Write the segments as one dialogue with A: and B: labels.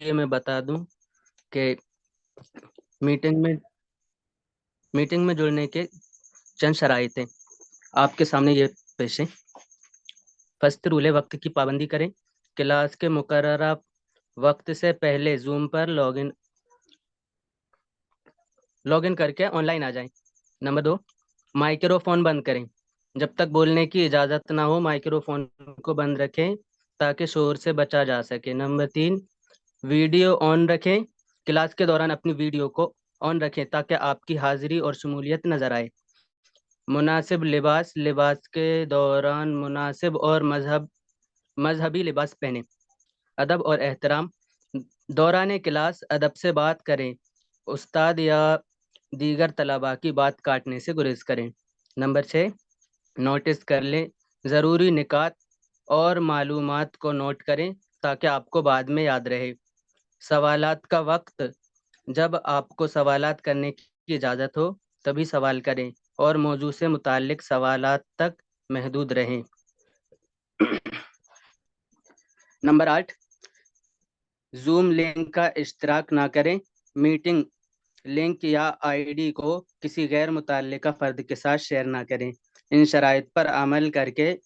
A: लिए मैं बता दूं कि मीटिंग में मीटिंग में जुड़ने के चंद शराइतें आपके सामने ये पेश है। फर्स्ट रूल है, वक्त की पाबंदी करें। क्लास के मुकर्ररा वक्त से पहले जूम पर लॉगिन करके ऑनलाइन आ जाएं। नंबर 2, माइक्रोफोन बंद करें। जब तक बोलने की इजाज़त ना हो माइक्रोफोन को बंद रखें ताकि शोर से बचा जा सके। नंबर 3, वीडियो ऑन रखें। क्लास के दौरान अपनी वीडियो को ऑन रखें ताकि आपकी हाजिरी और शमूलियत नजर आए। मुनासिब लिबास, लिबास के दौरान मुनासिब और मजहबी लिबास पहने। अदब और एहतराम, दौरान क्लास अदब से बात करें। उस्ताद या दीगर तलबा की बात काटने से गुरेज करें। नंबर 6, नोटिस कर लें। ज़रूरी निकात और मालूमात को नोट करें ताकि आपको बाद में याद रहे। सवालात का वक्त, जब आपको सवालात करने की इजाज़त हो तभी सवाल करें और मौजू से मुताल्लिक सवालात तक महदूद रहें। नंबर 8, जूम लिंक का इश्तराक ना करें। मीटिंग लिंक या आईडी को किसी गैर मुतल्लिका फ़र्द के साथ शेयर ना करें। इन शराइत पर अमल करके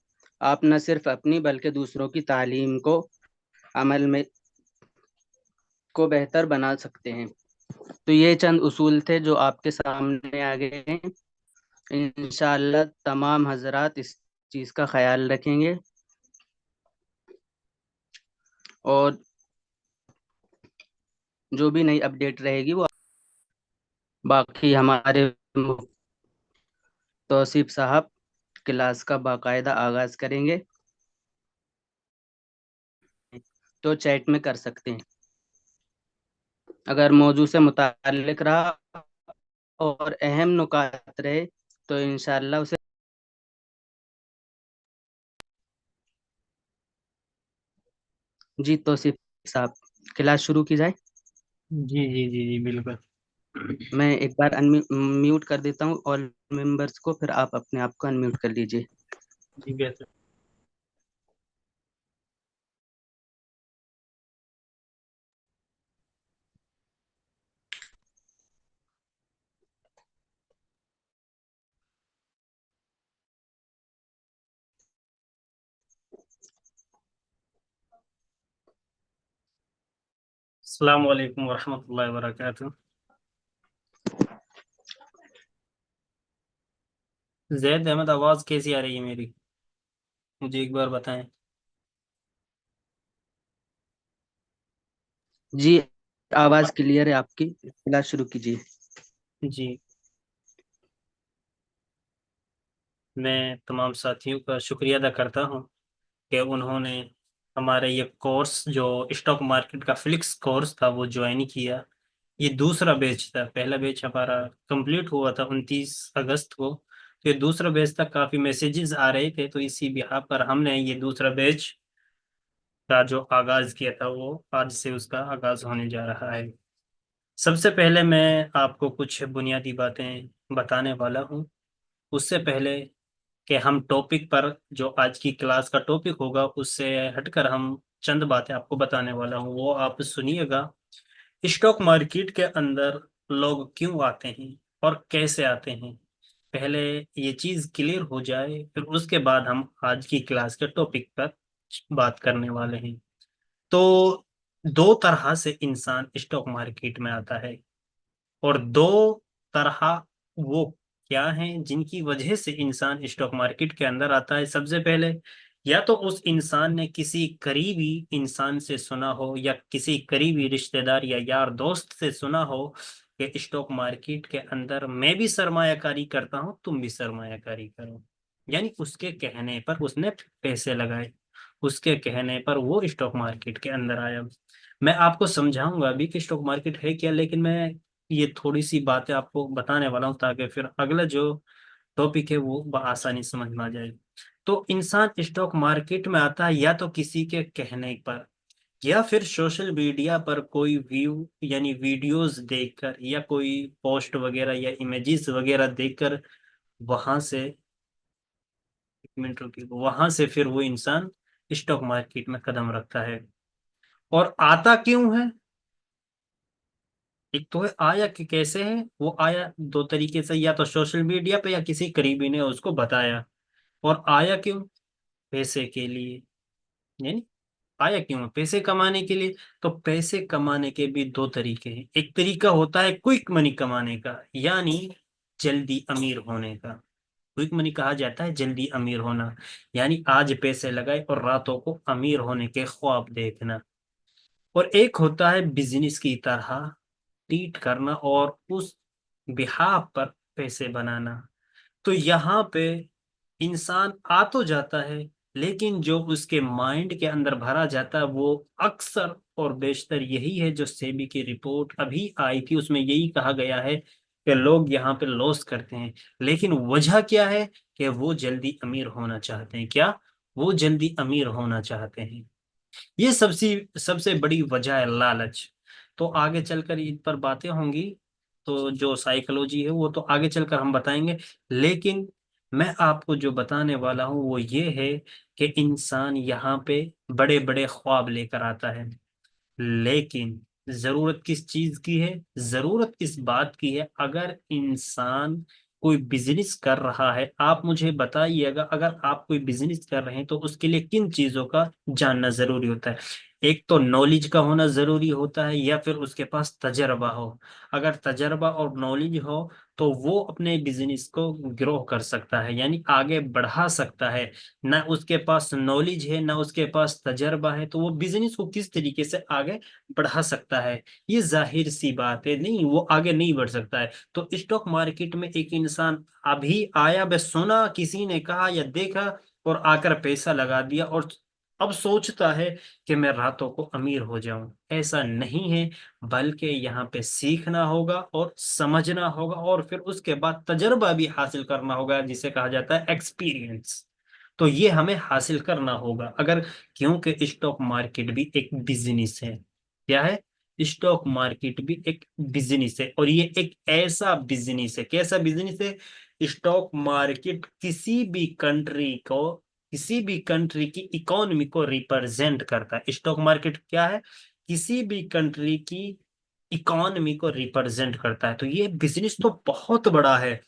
A: आप न सिर्फ अपनी बल्कि दूसरों की तालीम को अमल में को बेहतर बना सकते हैं। तो ये चंद उसूल थे जो आपके सामने आ गए हैं। इंशाअल्लाह तमाम हजरात इस चीज़ का ख्याल रखेंगे और जो भी नई अपडेट रहेगी वो बाकी हमारे तौसीफ साहब क्लास का बाकायदा आगाज करेंगे, तो चैट में कर सकते हैं। अगर मौजू से मुताल्लिक रहा और अहम नुकात रहे तो इंशाअल्लाह उसे। जी तौसीफ साहब, क्लास शुरू की जाए।
B: जी जी जी जी बिल्कुल।
A: मैं एक बार अनम्यूट कर देता हूँ ऑल मेंबर्स को, फिर आप अपने आप को अनम्यूट कर लीजिए।
B: जी बेहतर। अस्सलाम वालेकुम वरहमतुल्लाहि वबरकातुहू। जैद अहमद, आवाज़ कैसी आ रही है मेरी? मुझे एक बार बताएं।
A: जी आवाज़ क्लियर है आपकी, क्लास शुरू कीजिए।
B: जी, मैं तमाम साथियों का शुक्रिया अदा करता हूँ कि उन्होंने हमारे ये कोर्स जो स्टॉक मार्केट का फ्लिक्स कोर्स था वो ज्वाइन किया। ये दूसरा बैच था, पहला बैच हमारा कंप्लीट हुआ था 29 अगस्त को। तो ये दूसरा बैच था, काफ़ी मैसेजेस आ रहे थे, तो इसी बिहार पर हमने ये दूसरा बैच का जो आगाज़ किया था वो आज से उसका आगाज़ होने जा रहा है। सबसे पहले मैं आपको कुछ बुनियादी बातें बताने वाला हूँ। उससे पहले कि हम टॉपिक पर, जो आज की क्लास का टॉपिक होगा उससे हटकर हम चंद बातें आपको बताने वाला हूँ, वो आप सुनिएगा। स्टॉक मार्केट के अंदर लोग क्यों आते हैं और कैसे आते हैं, पहले ये चीज़ क्लियर हो जाए, फिर उसके बाद हम आज की क्लास के टॉपिक पर बात करने वाले हैं। तो दो तरह से इंसान स्टॉक मार्केट में आता है, और दो तरह वो क्या हैं जिनकी वजह से इंसान स्टॉक मार्केट के अंदर आता है। सबसे पहले, या तो उस इंसान ने किसी करीबी इंसान से सुना हो या किसी करीबी रिश्तेदार या यार दोस्त से सुना हो कि स्टॉक मार्केट के अंदर मैं भी सरमायाकारी करता हूं, तुम भी सरमायाकारी करो। यानी उसके कहने पर उसने पैसे लगाए, उसके कहने पर वो स्टॉक मार्केट के अंदर आया। मैं आपको समझाऊंगा अभी कि स्टॉक मार्केट है क्या, लेकिन मैं ये थोड़ी सी बातें आपको बताने वाला हूँ ताकि फिर अगला जो टॉपिक है वो आसानी समझ में आ जाए। तो इंसान स्टॉक मार्केट में आता है या तो किसी के कहने पर, या फिर सोशल मीडिया पर कोई व्यू यानी वीडियोस देखकर, या कोई पोस्ट वगैरह या इमेजेस वगैरह देखकर, वहां से, एक मिनट रुकिए, वहां से फिर वो इंसान स्टॉक मार्केट में कदम रखता है। और आता क्यों है? एक तो है आया कि कैसे है, वो आया दो तरीके से, या तो सोशल मीडिया पे या किसी करीबी ने उसको बताया। और आया क्यों? पैसे के लिए। यानी आया क्यों? पैसे कमाने के लिए। तो पैसे कमाने के भी दो तरीके हैं। एक तरीका होता है क्विक मनी कमाने का, यानी जल्दी अमीर होने का। क्विक मनी कहा जाता है जल्दी अमीर होना, यानी आज पैसे लगाए और रातों को अमीर होने के ख्वाब देखना। और एक होता है बिजनेस की तरह ट्रीट करना और उस बिहाफ पर पैसे बनाना। तो यहाँ पे इंसान आ तो जाता है, लेकिन जो उसके माइंड के अंदर भरा जाता है वो अक्सर और बेशतर यही है। जो सेबी की रिपोर्ट अभी आई थी उसमें यही कहा गया है कि लोग यहाँ पे लॉस करते हैं, लेकिन वजह क्या है? कि वो जल्दी अमीर होना चाहते हैं। क्या? वो जल्दी अमीर होना चाहते हैं। ये सबसे सबसे बड़ी वजह है, लालच। तो आगे चलकर इन पर बातें होंगी, तो जो साइकोलॉजी है वो तो आगे चलकर हम बताएंगे। लेकिन मैं आपको जो बताने वाला हूँ वो ये है कि इंसान यहाँ पे बड़े बड़े ख्वाब लेकर आता है, लेकिन जरूरत किस चीज की है? जरूरत इस बात की है, अगर इंसान कोई बिजनेस कर रहा है, आप मुझे बताइएगा, अगर आप कोई बिजनेस कर रहे हैं तो उसके लिए किन चीजों का जानना जरूरी होता है? एक तो नॉलेज का होना जरूरी होता है, या फिर उसके पास तजर्बा हो। अगर तजर्बा और नॉलेज हो तो वो अपने बिजनेस को ग्रो कर सकता है, यानी आगे बढ़ा सकता है। ना उसके पास नॉलेज है, ना उसके पास तजर्बा है, तो वो बिजनेस को किस तरीके से आगे बढ़ा सकता है? ये जाहिर सी बात है, नहीं वो आगे नहीं बढ़ सकता है। तो स्टॉक मार्केट में एक इंसान अभी आया, बस सुना, किसी ने कहा या देखा और आकर पैसा लगा दिया, और अब सोचता है कि मैं रातों को अमीर हो जाऊं। ऐसा नहीं है, बल्कि यहाँ पे सीखना होगा और समझना होगा, और फिर उसके बाद तजर्बा भी हासिल करना होगा, जिसे कहा जाता है एक्सपीरियंस। तो ये हमें हासिल करना होगा अगर, क्योंकि स्टॉक मार्केट भी एक बिजनेस है। क्या है? स्टॉक मार्केट भी एक बिजनेस है, और ये एक ऐसा बिजनेस है। कैसा बिजनेस है? स्टॉक मार्केट किसी भी कंट्री की इकोनॉमी को रिप्रेजेंट करता है। स्टॉक मार्केट क्या है? किसी भी कंट्री की इकोनॉमी को रिप्रेजेंट करता है। तो ये बिजनेस तो बहुत बड़ा है।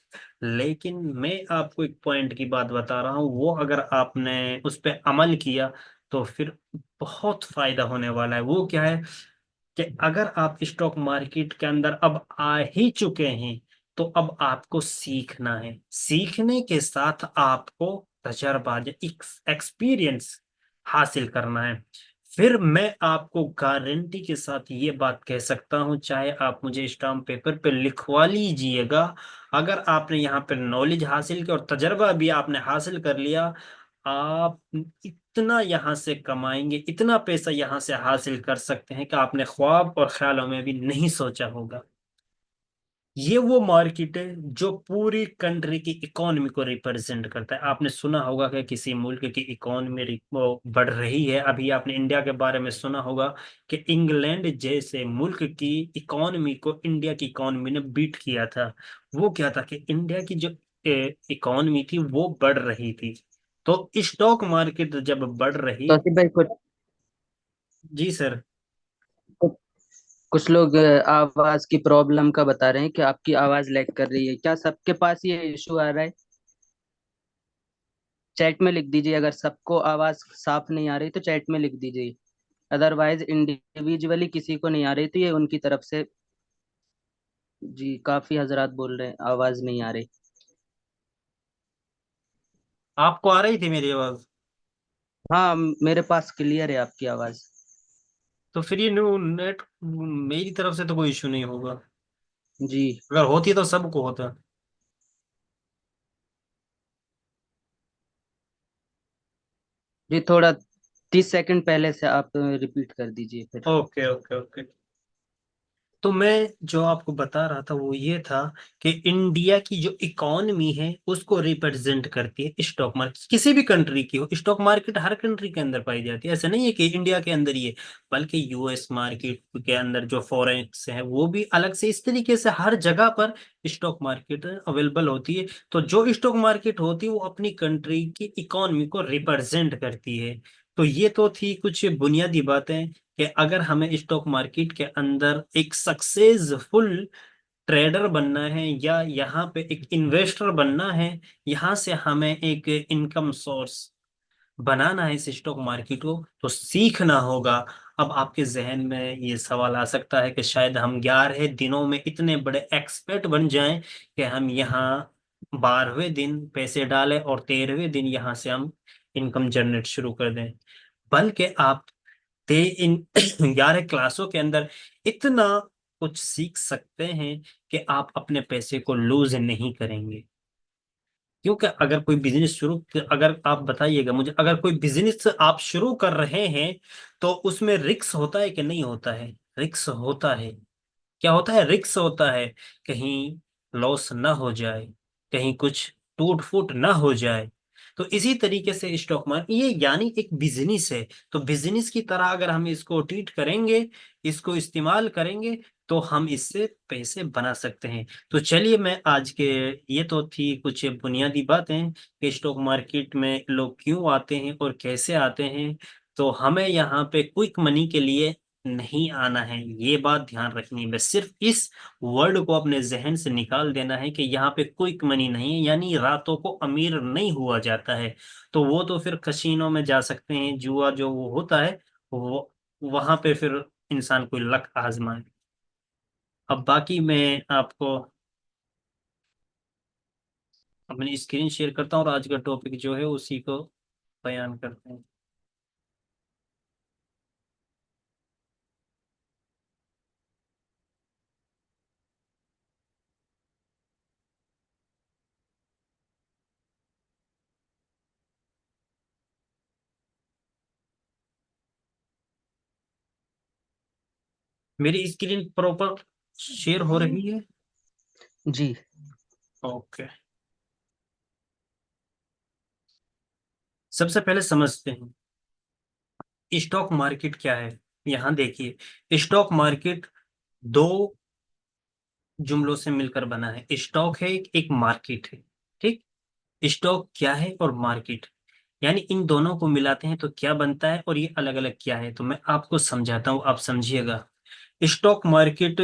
B: लेकिन मैं आपको एक पॉइंट की बात बता रहा हूँ, वो अगर आपने उस पर अमल किया तो फिर बहुत फायदा होने वाला है। वो क्या है? कि अगर आप स्टॉक मार्केट के अंदर अब आ ही चुके हैं, तो अब आपको सीखना है। सीखने के साथ आपको तजर्बा, एक्सपीरियंस हासिल करना है। फिर मैं आपको गारंटी के साथ ये बात कह सकता हूं, चाहे आप मुझे स्टाम्प पेपर पे लिखवा लीजिएगा, अगर आपने यहाँ पे नॉलेज हासिल की और तजर्बा भी आपने हासिल कर लिया, आप इतना यहाँ से कमाएंगे, इतना पैसा यहाँ से हासिल कर सकते हैं कि आपने ख्वाब और ख्यालों में भी नहीं सोचा होगा। ये वो मार्केट है जो पूरी कंट्री की इकोनॉमी को रिप्रेजेंट करता है। आपने सुना होगा कि किसी मुल्क की इकोनॉमी वो बढ़ रही है। अभी आपने इंडिया के बारे में सुना होगा कि इंग्लैंड जैसे मुल्क की इकोनॉमी को इंडिया की इकोनॉमी ने बीट किया था। वो क्या था कि इंडिया की जो इकोनॉमी थी वो बढ़ रही थी। तो स्टॉक मार्केट जब बढ़ रही।
A: तो आसिफ भाई,
B: जी सर।
A: कुछ लोग आवाज की प्रॉब्लम का बता रहे हैं कि आपकी आवाज लैग कर रही है। क्या सबके पास ये इशू आ रहा है? चैट में लिख दीजिए, अगर सबको आवाज साफ नहीं आ रही तो चैट में लिख दीजिए। अदरवाइज इंडिविजुअली किसी को नहीं आ रही तो ये उनकी तरफ से। जी, काफी हजरात बोल रहे हैं आवाज नहीं आ रही।
B: आपको आ रही थी मेरी आवाज?
A: हाँ, मेरे पास क्लियर है आपकी आवाज।
B: तो फिर ये न्यू नेट, मेरी तरफ से तो कोई इशू नहीं होगा।
A: जी।
B: अगर होती तो सबको होता।
A: जी, थोड़ा 30 सेकंड पहले से आप रिपीट कर दीजिए फिर।
B: Okay okay okay. तो मैं जो आपको बता रहा था वो ये था कि इंडिया की जो इकोनॉमी है उसको रिप्रेजेंट करती है स्टॉक मार्केट। किसी भी कंट्री की हो, स्टॉक मार्केट हर कंट्री के अंदर पाई जाती है। ऐसा नहीं है कि इंडिया के अंदर ही है, बल्कि यूएस मार्केट के अंदर जो फॉरेक्स है वो भी अलग से, इस तरीके से हर जगह पर स्टॉक मार्केट अवेलेबल होती है। तो जो स्टॉक मार्केट होती है वो अपनी कंट्री की इकोनॉमी को रिप्रेजेंट करती है। तो ये तो थी कुछ बुनियादी बातें कि अगर हमें स्टॉक मार्केट के अंदर एक सक्सेसफुल ट्रेडर बनना है या यहाँ पे एक इन्वेस्टर बनना है, यहाँ से हमें एक इनकम सोर्स बनाना है इस स्टॉक मार्केट को, तो सीखना होगा। अब आपके जहन में ये सवाल आ सकता है कि शायद हम 11 दिनों में इतने बड़े एक्सपर्ट बन जाएं कि हम यहाँ 12वें दिन पैसे डालें और 13वें दिन यहाँ से हम इनकम जनरेट शुरू कर दें। बल्कि आप ते इन 11 क्लासों के अंदर इतना कुछ सीख सकते हैं कि आप अपने पैसे को लूज नहीं करेंगे। क्योंकि अगर कोई बिजनेस शुरू, अगर आप बताइएगा मुझे, अगर कोई बिजनेस आप शुरू कर रहे हैं तो उसमें रिस्क होता है कि नहीं होता है? रिस्क होता है। क्या होता है? रिस्क होता है। कहीं लॉस ना हो जाए, कहीं कुछ टूट फूट ना हो जाए। तो इसी तरीके से स्टॉक मार्केट ये यानी एक बिजनेस है। तो बिजनेस की तरह अगर हम इसको ट्रीट करेंगे, इसको इस्तेमाल करेंगे, तो हम इससे पैसे बना सकते हैं। तो चलिए, मैं आज के, ये तो थी कुछ बुनियादी बातें कि स्टॉक मार्केट में लोग क्यों आते हैं और कैसे आते हैं। तो हमें यहाँ पे क्विक मनी के लिए नहीं आना है, ये बात ध्यान रखनी है। बस सिर्फ इस वर्ड को अपने जहन से निकाल देना है कि यहाँ पे क्विक मनी नहीं है, यानी रातों को अमीर नहीं हुआ जाता है। तो वो तो फिर कसीनों में जा सकते हैं, जुआ जो वो होता है, वो वहां पे फिर इंसान कोई लक आजमाए। अब बाकी मैं आपको अपनी स्क्रीन शेयर करता हूँ और आज का टॉपिक जो है उसी को बयान करते हैं। मेरी स्क्रीन प्रॉपर शेयर हो रही है?
A: जी।
B: ओके। सबसे पहले समझते हैं स्टॉक मार्केट क्या है। यहाँ देखिए, स्टॉक मार्केट दो जुमलों से मिलकर बना है। स्टॉक है, एक मार्केट है। ठीक। स्टॉक क्या है और मार्केट, यानी इन दोनों को मिलाते हैं तो क्या बनता है और ये अलग अलग क्या है। तो मैं आपको समझाता हूँ, आप समझिएगा। स्टॉक मार्केट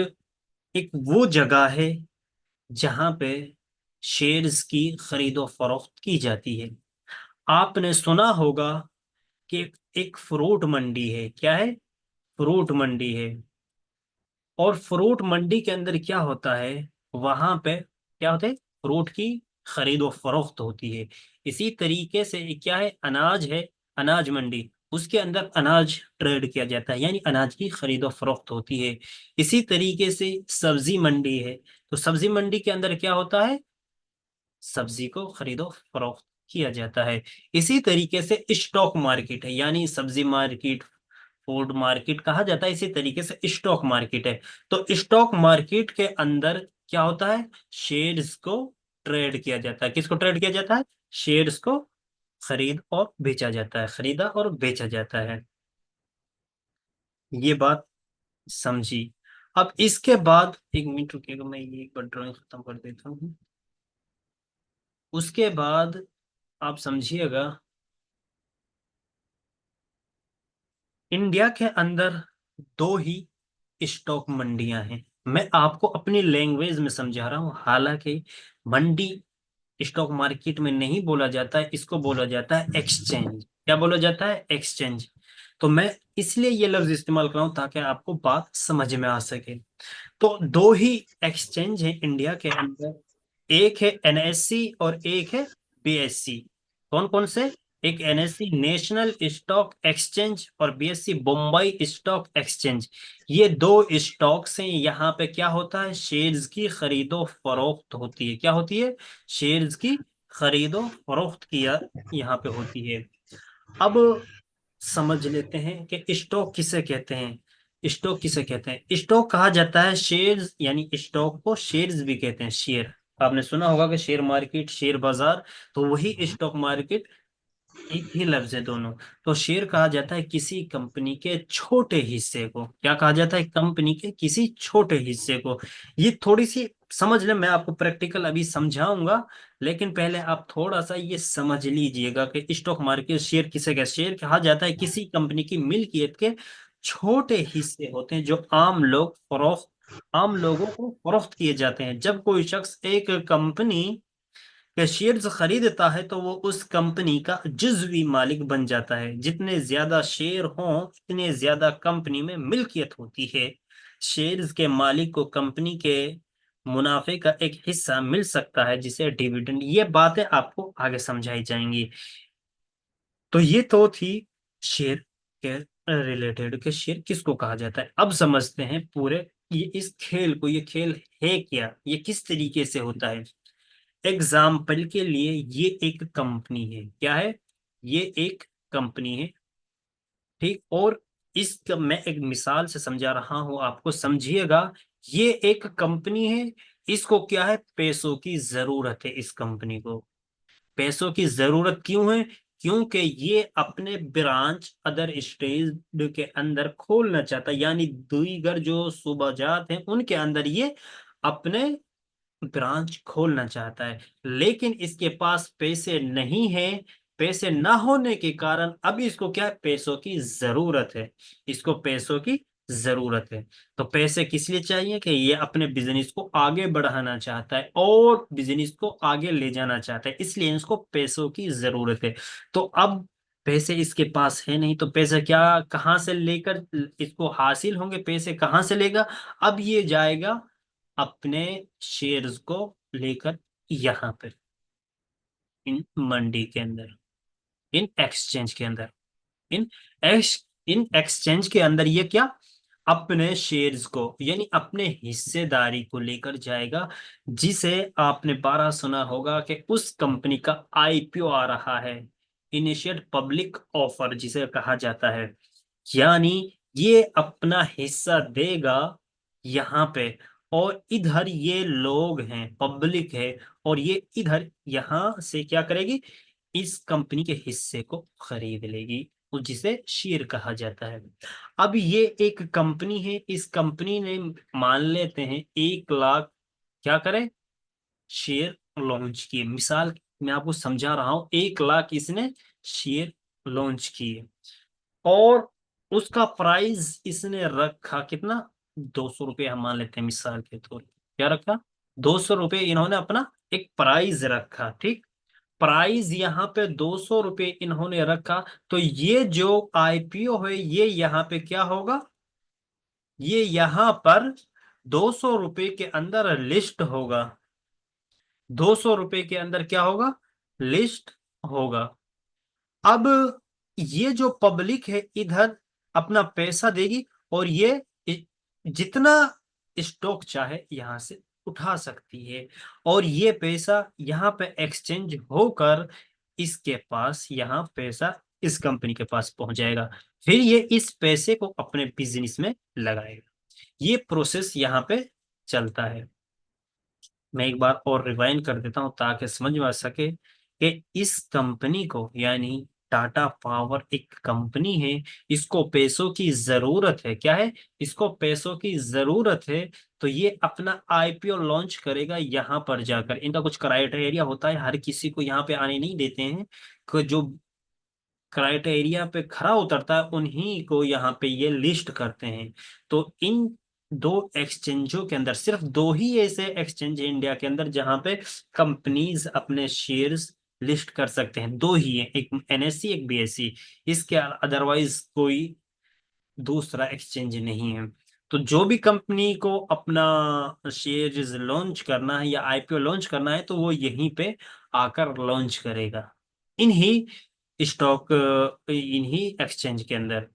B: एक वो जगह है जहां पे शेयर्स की खरीदो फरोख्त की जाती है। आपने सुना होगा कि एक फ्रूट मंडी है। क्या है? फ्रूट मंडी है। और फ्रूट मंडी के अंदर क्या होता है? वहां पे क्या होता है? फ्रूट की खरीदो फरोख्त होती है। इसी तरीके से क्या है? अनाज है, अनाज मंडी, उसके अंदर अनाज ट्रेड किया जाता है, यानी अनाज की खरीदो फरोख्त होती है। इसी तरीके से सब्जी मंडी है, तो सब्जी मंडी के अंदर क्या होता है? सब्जी को खरीदो फरोख्त किया जाता है। इसी तरीके से स्टॉक मार्केट है, यानी सब्जी मार्केट, फूड मार्केट कहा जाता है, इसी तरीके से स्टॉक मार्केट है। तो स्टॉक मार्केट के अंदर क्या होता है? शेयर्स को ट्रेड किया जाता है। किसको ट्रेड किया जाता है? शेयर्स को खरीद और बेचा जाता है, खरीदा और बेचा जाता है। ये बात समझी। अब इसके बाद एक मिनट रुकिएगा, मैं ये एक बार ड्राइंग खत्म कर देता हूँ। उसके बाद आप समझिएगा, इंडिया के अंदर दो ही स्टॉक मंडियां हैं। मैं आपको अपनी लैंग्वेज में समझा रहा हूं, हालांकि मंडी स्टॉक मार्केट में नहीं बोला जाता है, इसको बोला जाता है एक्सचेंज। क्या बोला जाता है? एक्सचेंज। तो मैं इसलिए ये लफ्ज इस्तेमाल कर रहा हूं ताकि आपको बात समझ में आ सके। तो दो ही एक्सचेंज है इंडिया के अंदर, एक है एनएससी और एक है बीएससी। कौन कौन से? एक एनएससी नेशनल स्टॉक एक्सचेंज और बीएससी बम्बई स्टॉक एक्सचेंज। ये दो स्टॉक हैं। यहाँ पे क्या होता है? शेयर्स की खरीदो फरोख्त होती है। क्या होती है? शेयर्स की खरीदो फरोख्त किया यहाँ पे होती है। अब समझ लेते हैं कि स्टॉक किसे कहते हैं। स्टॉक किसे कहते हैं? स्टॉक कहा जाता है शेयर्स, यानी स्टॉक को शेयर्स भी कहते हैं। शेयर, आपने सुना होगा कि शेयर मार्केट, शेयर बाजार, तो वही स्टॉक मार्केट एक ही लफ्ज है दोनों। तो शेयर कहा जाता है किसी कंपनी के छोटे हिस्से को। क्या कहा जाता है? कंपनी के किसी छोटे हिस्से को। ये थोड़ी सी समझ लें, मैं आपको प्रैक्टिकल अभी समझाऊंगा, लेकिन पहले आप थोड़ा सा ये समझ लीजिएगा कि स्टॉक मार्केट शेयर किसे कहते हैं। शेयर कहा जाता है किसी कंपनी की मिल्कियत के छोटे हिस्से होते हैं जो आम लोगों को फरोख्त किए जाते हैं। जब कोई शख्स एक कंपनी के शेयर्स खरीदता है तो वो उस कंपनी का जुज़वी मालिक बन जाता है। जितने ज्यादा शेयर हों उतने ज्यादा कंपनी में मिल्कियत होती है। शेयर्स के मालिक को कंपनी के मुनाफे का एक हिस्सा मिल सकता है जिसे डिविडेंड। ये बातें आपको आगे समझाई जाएंगी। तो ये तो थी शेयर के रिलेटेड के शेयर किसको कहा जाता है। अब समझते हैं पूरे ये इस खेल को। ये खेल है क्या, ये किस तरीके से होता है। एग्जाम्पल के लिए ये एक कंपनी है। क्या है? ये एक कंपनी है, ठीक। और मैं एक मिसाल से समझा रहा हूं, आपको समझिएगा। ये एक कंपनी है, इसको क्या है? पैसों की जरूरत है। इस कंपनी को पैसों की जरूरत क्यों है? क्योंकि ये अपने ब्रांच अदर स्टेट के अंदर खोलना चाहता है, यानी दीगर जो सूबाजात हैं उनके अंदर ये अपने ब्रांच खोलना चाहता है। लेकिन इसके पास पैसे नहीं है। पैसे ना होने के कारण अभी इसको क्या है? पैसों की जरूरत है। इसको पैसों की जरूरत है। तो पैसे किस लिए चाहिए? कि ये अपने बिजनेस को आगे बढ़ाना चाहता है और बिजनेस को आगे ले जाना चाहता है, इसलिए इसको पैसों की जरूरत है। तो अब पैसे इसके पास है नहीं, तो पैसे क्या कहाँ से लेकर इसको हासिल होंगे? पैसे कहाँ से लेगा? अब ये जाएगा अपने शेयर्स को लेकर यहां पर, इन मंडी के अंदर, इन एक्सचेंज के अंदर, इन इन एक्सचेंज के अंदर ये क्या अपने शेयर्स को यानी अपने हिस्सेदारी को लेकर जाएगा। जिसे आपने 12 सुना होगा कि उस कंपनी का आईपीओ आ रहा है, इनिशियल पब्लिक ऑफर जिसे कहा जाता है। यानी ये अपना हिस्सा देगा यहाँ पे, और इधर ये लोग हैं, पब्लिक है, और ये इधर यहाँ से क्या करेगी? इस कंपनी के हिस्से को खरीद लेगी, और जिसे शेयर कहा जाता है। अब ये एक कंपनी है, इस कंपनी ने मान लेते हैं 1 लाख क्या करे? शेयर लॉन्च किए। मिसाल मैं आपको समझा रहा हूं, 1 लाख इसने शेयर लॉन्च किए, और उसका प्राइस इसने रखा कितना? 200 रुपये हम मान लेते हैं मिसाल के तौर पे। क्या रखा? 200 रुपये इन्होंने अपना एक प्राइस रखा, ठीक। प्राइस यहाँ पे 200 रुपये इन्होंने रखा। तो ये जो आईपीओ है ये यहाँ पे क्या होगा? ये यहाँ पर 200 रुपये के अंदर लिस्ट होगा। 200 रुपये के अंदर क्या होगा? लिस्ट होगा। अब ये जो पब्लिक है इधर अपना पैसा देगी, और ये जितना स्टॉक चाहे यहां से उठा सकती है, और ये पैसा यहाँ पे एक्सचेंज होकर इसके पास यहाँ पैसा इस कंपनी के पास पहुंच जाएगा। फिर ये इस पैसे को अपने बिजनेस में लगाएगा। ये प्रोसेस यहाँ पे चलता है। मैं एक बार और रिवाइंड कर देता हूं ताकि समझ में आ सके कि इस कंपनी को यानी टाटा पावर एक कंपनी है, इसको पैसों की जरूरत है। क्या है? इसको पैसों की जरूरत है। तो ये अपना आईपीओ लॉन्च करेगा यहाँ पर जाकर। इनका कुछ क्राइटेरिया होता है, हर किसी को यहाँ पे आने नहीं देते हैं। जो क्राइटेरिया पे खरा उतरता है उन्हीं को यहाँ पे ये लिस्ट करते हैं। तो इन दो एक्सचेंजों के अंदर, सिर्फ दो ही ऐसे एक्सचेंज है इंडिया के अंदर जहां पे कंपनीज अपने शेयर्स लिस्ट कर सकते हैं। दो ही है, एक एनएससी एक बीएससी। इसके अदरवाइज कोई दूसरा एक्सचेंज नहीं है। तो जो भी कंपनी को अपना शेयर्स लॉन्च करना है या आईपीओ लॉन्च करना है तो वो यहीं पे आकर लॉन्च करेगा, इन्हीं स्टॉक इन्हीं एक्सचेंज के अंदर।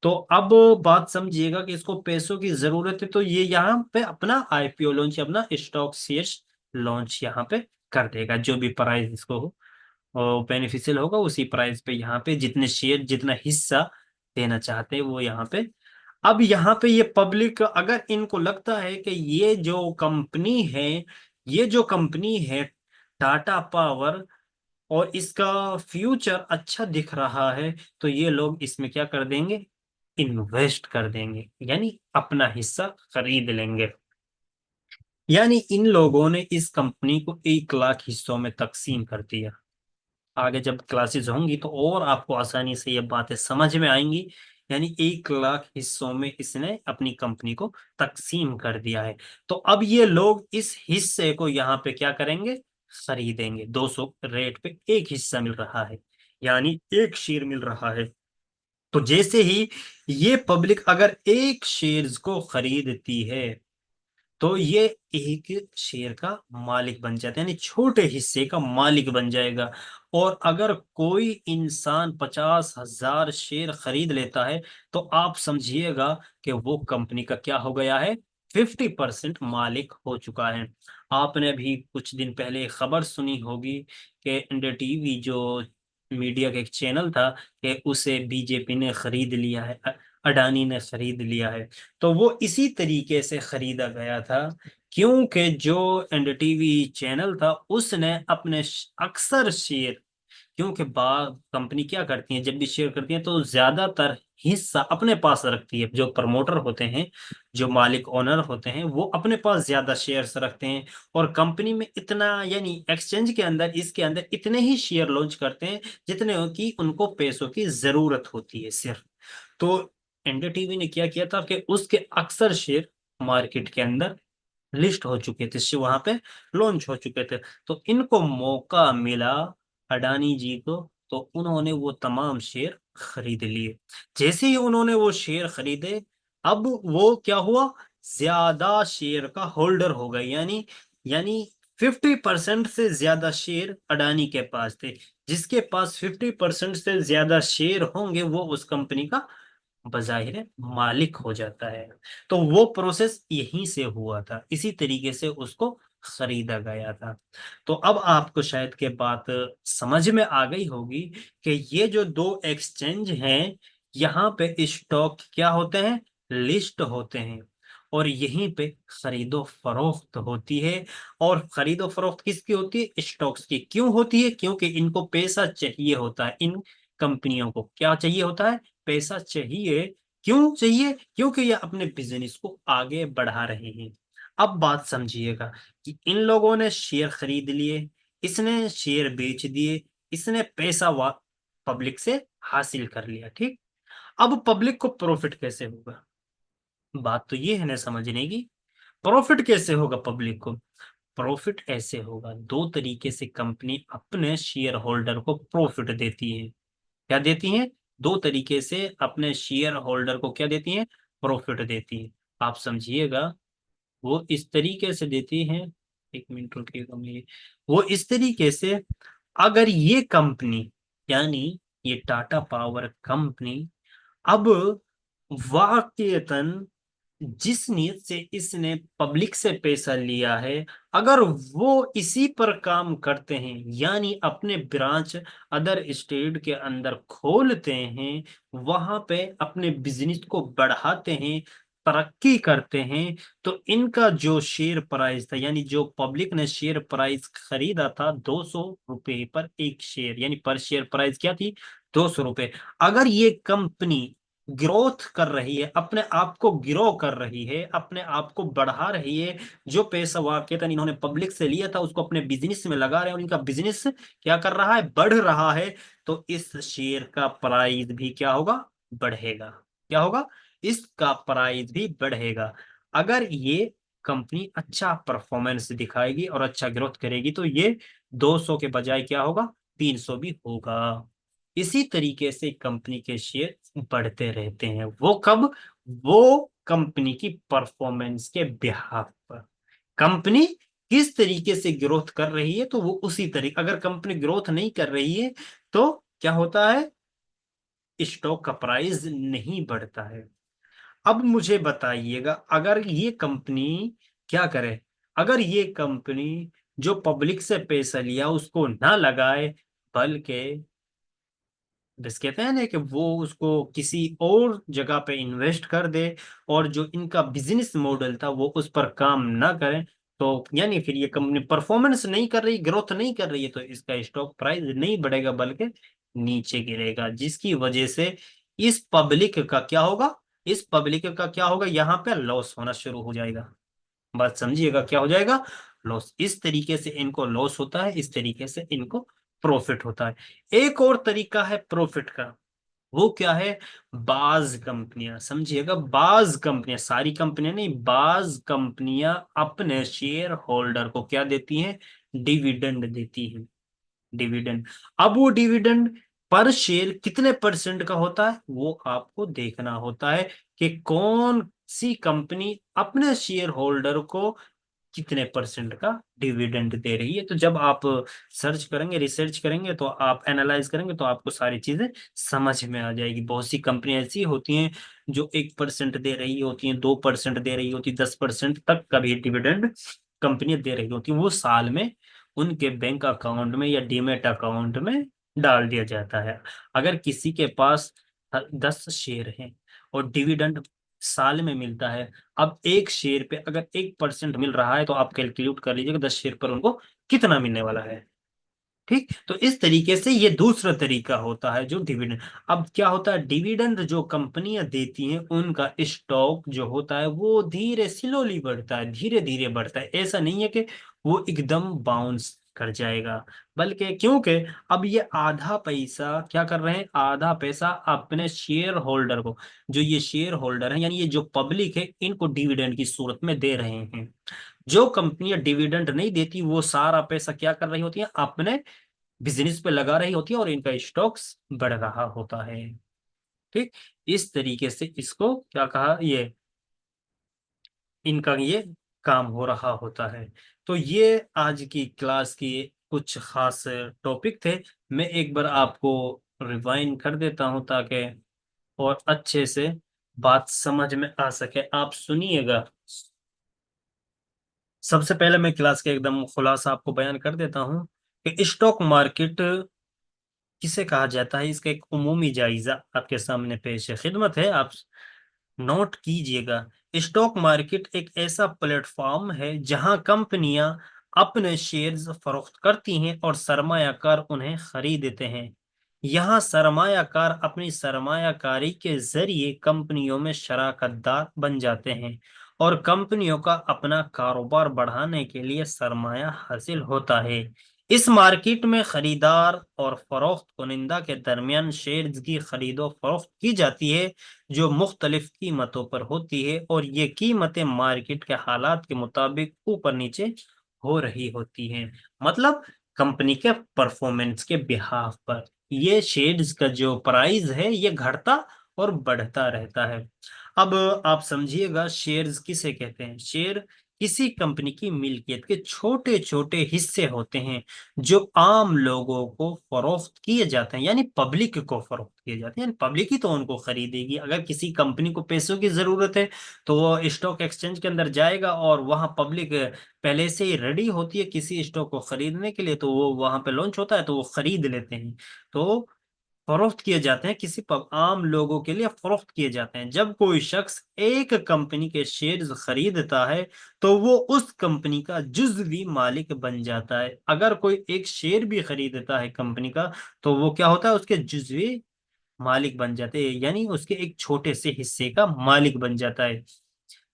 B: तो अब बात समझिएगा कि इसको पैसों की जरूरत है, तो ये यहाँ पे अपना आईपीओ लॉन्च, अपना स्टॉक शेयर्स लॉन्च यहाँ पे कर देगा। जो भी प्राइस इसको हो बेनिफिशियल होगा उसी प्राइस पे यहाँ पे जितने शेयर जितना हिस्सा देना चाहते हैं वो यहाँ पे। अब यहाँ पे ये पब्लिक अगर इनको लगता है कि ये जो कंपनी है टाटा पावर, और इसका फ्यूचर अच्छा दिख रहा है, तो ये लोग इसमें क्या कर देंगे, इन्वेस्ट कर देंगे, यानी अपना हिस्सा खरीद लेंगे। यानी इन लोगों ने इस कंपनी को 1 लाख हिस्सों में तकसीम कर दिया। आगे जब क्लासेस होंगी तो और आपको आसानी से ये बातें समझ में आएंगी। यानी 1 लाख हिस्सों में इसने अपनी कंपनी को तकसीम कर दिया है। तो अब ये लोग इस हिस्से को यहाँ पे क्या करेंगे, खरीदेंगे। 200 रेट पे एक हिस्सा मिल रहा है, यानी एक शेयर मिल रहा है। तो जैसे ही ये पब्लिक अगर एक शेयर्स को खरीदती है, तो ये एक शेयर का मालिक बन जाता है, यानी छोटे हिस्से का मालिक बन जाएगा। और अगर कोई इंसान 50,000 शेयर खरीद लेता है, तो आप समझिएगा कि वो कंपनी का क्या हो गया है, 50% मालिक हो चुका है। आपने भी कुछ दिन पहले खबर सुनी होगी कि इंडिया टीवी जो मीडिया का एक चैनल था, कि उसे बीजेपी ने खरीद लिया है, अडानी ने खरीद लिया है। तो वो इसी तरीके से खरीदा गया था, क्योंकि जो एनडीटीवी चैनल था उसने अपने अक्सर शेयर, क्योंकि कंपनी क्या करती है, जब भी शेयर करती है तो ज्यादातर हिस्सा अपने पास रखती है। जो प्रमोटर होते हैं, जो मालिक ओनर होते हैं, वो अपने पास ज्यादा शेयर्स रखते हैं। और कंपनी में इतना, यानी एक्सचेंज के अंदर, इसके अंदर इतने ही शेयर लॉन्च करते हैं जितने की उनको पैसों की जरूरत होती है सिर्फ। तो एनडीटीवी ने क्या किया था कि उसके अक्सर शेयर मार्केट के अंदर लिस्ट हो चुके थे, वहां पे लॉन्च हो चुके थे। तो इनको मौका मिला, अडानी जी को, तो उन्होंने वो तमाम शेयर खरीद लिए। जैसे ही उन्होंने वो शेयर खरीदे, अब वो क्या हुआ, ज्यादा शेयर का होल्डर हो गए। यानी 50% से ज्यादा शेयर अडानी के पास थे। जिसके पास 50% से ज्यादा शेयर होंगे, वो उस कंपनी का बजाहिर मालिक हो जाता है। तो वो प्रोसेस यहीं से हुआ था, इसी तरीके से उसको खरीदा गया था। तो अब आपको शायद के बात समझ में आ गई होगी कि ये जो दो एक्सचेंज हैं, यहाँ पे स्टॉक क्या होते हैं, लिस्ट होते हैं। और यहीं पे खरीदो फरोख्त होती है। और खरीदो फरोख्त किसकी होती है, स्टॉक्स की। क्यों होती है, क्योंकि इनको पैसा चाहिए होता है। इन कंपनियों को क्या चाहिए होता है, पैसा चाहिए। क्यों चाहिए, क्योंकि ये अपने बिजनेस को आगे बढ़ा रहे हैं। अब बात समझिएगा कि इन लोगों ने शेयर खरीद लिए, इसने शेयर बेच दिए, इसने पैसा पब्लिक से हासिल कर लिया, ठीक। अब पब्लिक को प्रॉफिट कैसे होगा, बात तो ये है ना समझने की। प्रॉफिट कैसे होगा पब्लिक को, प्रॉफिट ऐसे होगा, दो तरीके से कंपनी अपने शेयर होल्डर को प्रॉफिट देती है। क्या देती हैं, दो तरीके से अपने शेयर होल्डर को क्या देती हैं, प्रॉफिट देती है। आप समझिएगा, वो इस तरीके से देती हैं, 1 मिनट रुकिएगा मैं, वो इस तरीके से, अगर ये कंपनी, यानी ये टाटा पावर कंपनी, अब वाकईतन जिस नीयत से इसने पब्लिक से पैसा लिया है, अगर वो इसी पर काम करते हैं, यानी अपने ब्रांच अदर स्टेट के अंदर खोलते हैं, वहां पे अपने बिजनेस को बढ़ाते हैं, तरक्की करते हैं, तो इनका जो शेयर प्राइस था, यानी जो पब्लिक ने शेयर प्राइस खरीदा था 200 रुपए पर एक शेयर, यानी पर शेयर प्राइस क्या थी, 200 रुपए। अगर ये कंपनी ग्रोथ कर रही है, अपने आप को ग्रो कर रही है, अपने आप को बढ़ा रही है, जो पैसा वाकईतन इन्होंने पब्लिक से लिया था उसको अपने बिजनेस में लगा रहे हैं, और इनका बिजनेस क्या कर रहा है, बढ़ रहा है, तो इस शेयर का प्राइस भी क्या होगा, बढ़ेगा। क्या होगा, इसका प्राइस भी बढ़ेगा। अगर ये कंपनी अच्छा परफॉर्मेंस दिखाएगी और अच्छा ग्रोथ करेगी, तो ये 200 के बजाय क्या होगा, 300 भी होगा। इसी तरीके से कंपनी के शेयर बढ़ते रहते हैं। वो कब, वो कंपनी की परफॉर्मेंस के बिहाफ पर, कंपनी किस तरीके से ग्रोथ कर रही है, तो वो उसी तरीके, अगर कंपनी ग्रोथ नहीं कर रही है, तो क्या होता है, स्टॉक का प्राइस नहीं बढ़ता है। अब मुझे बताइएगा, अगर ये कंपनी क्या करे, अगर ये कंपनी जो पब्लिक से पैसा लिया उसको ना लगाए, बल्कि बस कहते हैं ना कि वो उसको किसी और जगह पे इन्वेस्ट कर दे, और जो इनका बिजनेस मॉडल था वो उस पर काम ना करें, तो यानी फिर ये कंपनी परफॉर्मेंस नहीं कर रही, ग्रोथ नहीं कर रही है, तो इसका स्टॉक प्राइस नहीं बढ़ेगा बल्कि नीचे गिरेगा, जिसकी वजह से इस पब्लिक का क्या होगा, इस पब्लिक का क्या होगा, यहाँ पे लॉस होना शुरू हो जाएगा। बात समझिएगा, क्या हो जाएगा, लॉस। इस तरीके से इनको लॉस होता है, इस तरीके से इनको प्रॉफिट होता है। एक और तरीका है प्रॉफिट का, वो क्या है, बाज कंपनियां, समझिएगा, बाज कंपनियां, सारी कंपनियां नहीं, बाज कंपनियां अपने शेयर होल्डर को क्या देती हैं, डिविडेंड देती हैं, डिविडेंड। अब वो डिविडेंड पर शेयर कितने परसेंट का होता है, वो आपको देखना होता है कि कौन सी कंपनी अपने शेयर होल्डर को कितने परसेंट का डिविडेंड दे रही है। तो जब आप सर्च करेंगे, रिसर्च करेंगे, तो आप एनालाइज करेंगे, तो आपको सारी चीजें समझ में आ जाएगी। बहुत सी कंपनियां ऐसी होती हैं जो 1% दे रही होती हैं, 2% दे रही होती, 10% तक का भी डिविडेंड कंपनियां दे रही होती हैं। वो साल में उनके बैंक अकाउंट में या डीमेट अकाउंट में डाल दिया जाता है। अगर किसी के पास 10 शेयर हैं और डिविडेंड साल में मिलता है, अब एक शेयर पे अगर 1% मिल रहा है, तो आप कैलकुलेट कर लीजिएगा 10 शेयर पर उनको कितना मिलने वाला है। ठीक, तो इस तरीके से ये दूसरा तरीका होता है जो डिविडेंड। अब क्या होता है, डिविडेंड जो कंपनियां देती हैं उनका स्टॉक जो होता है वो धीरे स्लोली बढ़ता है, धीरे धीरे बढ़ता है। ऐसा नहीं है कि वो एकदम बाउंस कर जाएगा, बल्कि क्योंकि अब ये आधा पैसा क्या कर रहे हैं, आधा पैसा अपने शेयर होल्डर को, जो ये शेयर होल्डर है यानी ये जो पब्लिक है, इनको डिविडेंड की सूरत में दे रहे हैं। जो कंपनियां डिविडेंड नहीं देती वो सारा पैसा क्या कर रही होती है, अपने बिजनेस पे लगा रही होती है, और इनका स्टॉक्स बढ़ रहा होता है। ठीक, इस तरीके से इसको क्या कहा, ये इनका ये काम हो रहा होता है। तो ये आज की क्लास की कुछ खास टॉपिक थे। मैं एक बार आपको रिवाइंड कर देता हूं ताकि और अच्छे से बात समझ में आ सके, आप सुनिएगा। सबसे पहले मैं क्लास के एकदम खुलासा आपको बयान कर देता हूं कि स्टॉक मार्केट किसे कहा जाता है, इसका एक उमूमी जायजा आपके सामने पेश है, खिदमत है, आप नोट कीजिएगा। स्टॉक मार्केट एक ऐसा प्लेटफॉर्म है जहां कंपनियां अपने शेयर्स फरोख्त करती हैं और सरमायाकार उन्हें खरीदते हैं। यहां सरमायाकार अपनी सरमायाकारी के जरिए कंपनियों में शराकतदार बन जाते हैं, और कंपनियों का अपना कारोबार बढ़ाने के लिए सरमाया हासिल होता है। इस मार्केट में खरीदार और फरोख्त कुनिंदा के दरमियान शेयर्स की खरीदो फरोख्त की जाती है, जो मुख्तलिफ कीमतों पर होती है, और ये कीमतें मार्केट के हालात के मुताबिक ऊपर नीचे हो रही होती हैं। मतलब कंपनी के परफॉर्मेंस के बिहाफ पर ये शेयर्स का जो प्राइस है ये घटता और बढ़ता रहता है। अब आप समझिएगा, शेयर्स किसे कहते हैं, शेयर किसी कंपनी की मिल्कियत के छोटे छोटे हिस्से होते हैं जो आम लोगों को फरोख्त किए जाते हैं, यानी पब्लिक को फरोख्त किए जाते हैं, यानी पब्लिक ही तो उनको खरीदेगी। अगर किसी कंपनी को पैसों की जरूरत है तो वो स्टॉक एक्सचेंज के अंदर जाएगा, और वहां पब्लिक पहले से ही रेडी होती है किसी स्टॉक को खरीदने के लिए, तो वो वहां पे लॉन्च होता है तो वो खरीद लेते हैं। तो फरोख्त किए जाते हैं, किसी आम लोगों के लिए फरोख्त किए जाते हैं। जब कोई शख्स एक कंपनी के शेयर्स खरीदता है तो वो उस कंपनी का जुज़वी मालिक बन जाता है। अगर कोई एक शेयर भी खरीदता है कंपनी का, तो वो क्या होता है, उसके जुज़वी मालिक बन जाते हैं, यानी उसके एक छोटे से हिस्से का मालिक बन जाता है।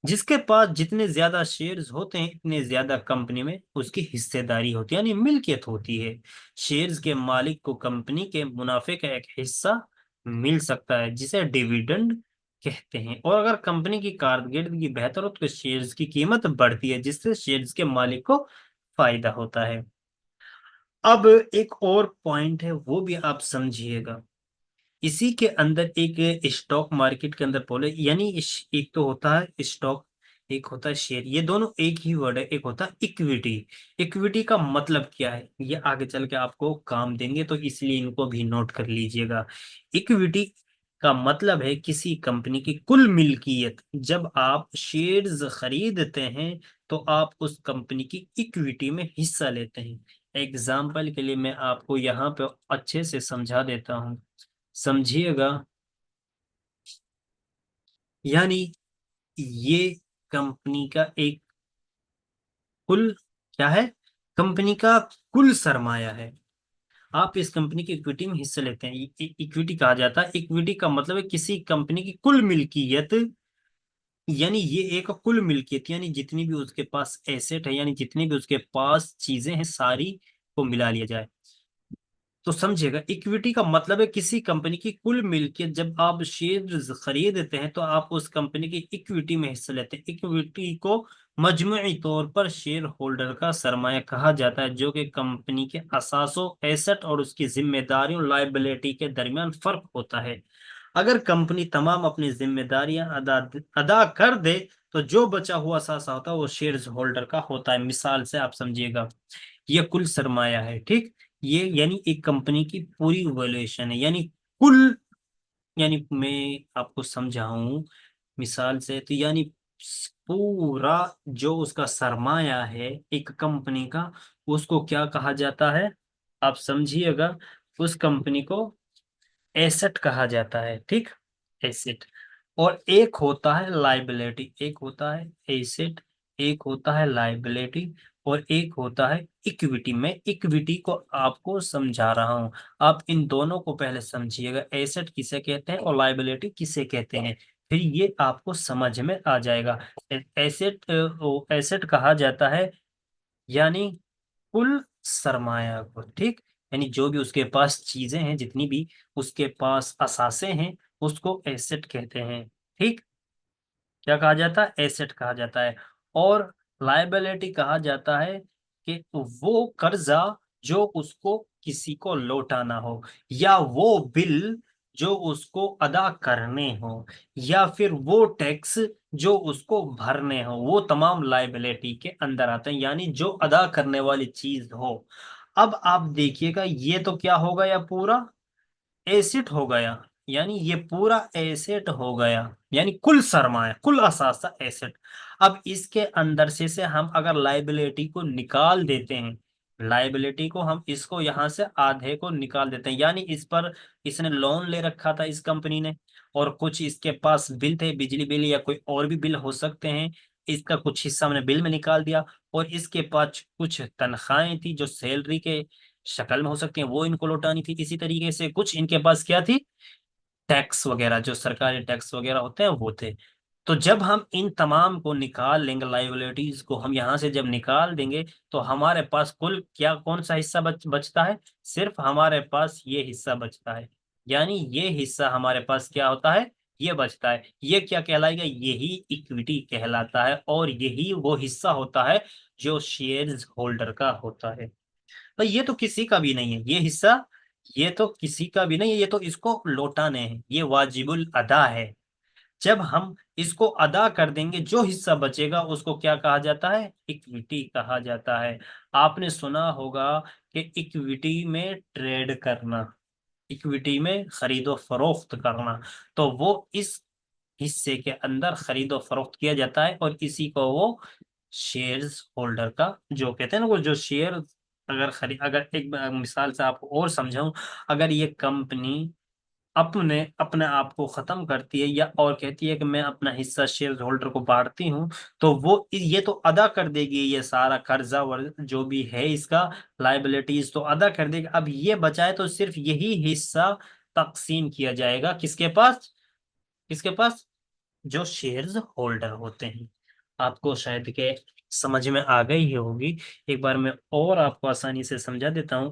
B: जिसके पास जितने ज्यादा शेयर्स होते हैं इतने ज्यादा कंपनी में उसकी हिस्सेदारी होती है, यानी मिल्कियत होती है। शेयर्स के मालिक को कंपनी के मुनाफे का एक हिस्सा मिल सकता है, जिसे डिविडेंड कहते हैं। और अगर कंपनी की कारकर्दगी बेहतर हो तो शेयर्स की कीमत बढ़ती है, जिससे शेयर्स के मालिक को फायदा होता है। अब एक और पॉइंट है, वो भी आप समझिएगा। इसी के अंदर एक स्टॉक मार्केट के अंदर बोले, यानी एक तो होता है स्टॉक, एक होता है शेयर, ये दोनों एक ही वर्ड है। एक होता है इक्विटी। इक्विटी का मतलब क्या है, ये आगे चल के आपको काम देंगे, तो इसलिए इनको भी नोट कर लीजिएगा। इक्विटी का मतलब है किसी कंपनी की कुल मिल्कियत। जब आप शेयर्स खरीदते हैं तो आप उस कंपनी की इक्विटी में हिस्सा लेते हैं। एग्जाम्पल के लिए मैं आपको यहाँ पे अच्छे से समझा देता हूँ, समझिएगा। यानी ये कंपनी का एक कुल क्या है, कंपनी का कुल सरमाया है। आप इस कंपनी की इक्विटी में हिस्से लेते हैं, इक्विटी कहा जाता है। इक्विटी का मतलब है किसी कंपनी की कुल मिल्कियत, यानी ये एक कुल मिल्कियत, यानी जितनी भी उसके पास एसेट है, यानी जितनी भी उसके पास चीजें हैं सारी को मिला लिया जाए। तो समझिएगा, इक्विटी का मतलब है किसी कंपनी की कुल मिल्कियत। जब आप शेयर खरीदते हैं तो आप उस कंपनी की इक्विटी में हिस्सा लेते हैं। इक्विटी को मजमूई तौर पर शेयर होल्डर का सरमाया कहा जाता है, जो कि कंपनी के असासों, एसेट और उसकी जिम्मेदारियों, लायबिलिटी के दरमियान फर्क होता है। अगर कंपनी तमाम अपनी जिम्मेदारियां अदा अदा कर दे तो जो बचा हुआ असासा होता है वो शेयर होल्डर का होता है। मिसाल से आप समझिएगा, ये कुल सरमाया है, ठीक। ये यानी एक कंपनी की पूरी वैल्यूएशन है, यानी कुल, यानी मैं आपको समझाऊं मिसाल से, तो यानी पूरा जो उसका सरमाया है एक कंपनी का, उसको क्या कहा जाता है, आप समझिएगा, उस कंपनी को एसेट कहा जाता है, ठीक। एसेट। और एक होता है लाइबिलिटी, एक होता है एसेट, एक होता है लाइबिलिटी, और एक होता है इक्विटी। मैं इक्विटी को आपको समझा रहा हूं, आप इन दोनों को पहले समझिएगा, एसेट किसे कहते हैं और लाइबिलिटी किसे कहते हैं, फिर ये आपको समझ में आ जाएगा। एसेट, एसेट कहा जाता है यानी कुल सरमाया को, ठीक। यानी जो भी उसके पास चीजें हैं, जितनी भी उसके पास असासे हैं, उसको एसेट कहते हैं, ठीक। क्या कहा जाता है, एसेट कहा जाता है। और लायबिलिटी कहा जाता है कि वो कर्जा जो उसको किसी को लौटाना हो, या वो बिल जो उसको अदा करने हो, या फिर वो टैक्स जो उसको भरने हो, वो तमाम लायबिलिटी के अंदर आते हैं, यानी जो अदा करने वाली चीज हो। अब आप देखिएगा, ये तो क्या हो गया, पूरा एसेट हो गया, यानी ये पूरा एसेट हो गया, यानी कुल सरमाया, कुल असासा एसेट। अब इसके अंदर से हम अगर लाइबिलिटी को निकाल देते हैं, लाइबिलिटी को हम इसको यहां से आधे को निकाल देते हैं, यानी इस पर इसने लोन ले रखा था इस कंपनी ने, और कुछ इसके पास बिल थे, बिजली बिल या कोई और भी बिल हो सकते हैं, इसका कुछ हिस्सा हमने बिल में निकाल दिया। और इसके पास कुछ तनख्वाहें थी जो सैलरी के शक्ल में हो सकती हैं, वो इनको लौटानी थी। इसी तरीके से कुछ इनके पास क्या थी, टैक्स वगैरह, जो सरकारी टैक्स वगैरह होते हैं वो थे। तो जब हम इन तमाम को निकाल लेंगे, लाइबिलिटीज को हम यहां से जब निकाल देंगे, तो हमारे पास कुल क्या, कौन सा हिस्सा बचता है, सिर्फ हमारे पास ये हिस्सा बचता है। यानी ये हिस्सा हमारे पास क्या होता है, ये बचता है। ये क्या कहलाएगा, यही इक्विटी कहलाता है, और यही वो हिस्सा होता है जो शेयर्स होल्डर का होता है। तो ये तो किसी का भी नहीं है ये हिस्सा, ये तो किसी का भी नहीं है, ये तो इसको लौटाने हैं, ये वाजिबुल अदा है। जब हम इसको अदा कर देंगे, जो हिस्सा बचेगा उसको क्या कहा जाता है, इक्विटी कहा जाता है। आपने सुना होगा कि इक्विटी में ट्रेड करना, इक्विटी में खरीदो फरोख्त करना, तो वो इस हिस्से के अंदर खरीदो फरोख्त किया जाता है, और इसी को वो शेयर्स होल्डर का जो कहते हैं ना, वो जो शेयर, अगर एक मिसाल से आपको और समझाऊं, अगर ये कंपनी अपने अपने आप को खत्म करती है, या और कहती है कि मैं अपना हिस्सा शेयर होल्डर को बांटती हूँ, तो वो ये तो अदा कर देगी, ये सारा कर्जा जो भी है इसका, लाइबिलिटीज तो अदा कर देगी। अब ये बचाए तो सिर्फ यही हिस्सा तकसीम किया जाएगा, किसके पास, किसके पास, जो शेयर्स होल्डर होते हैं। आपको शायद के समझ में आ गई ही होगी, एक बार मैं और आपको आसानी से समझा देता हूं।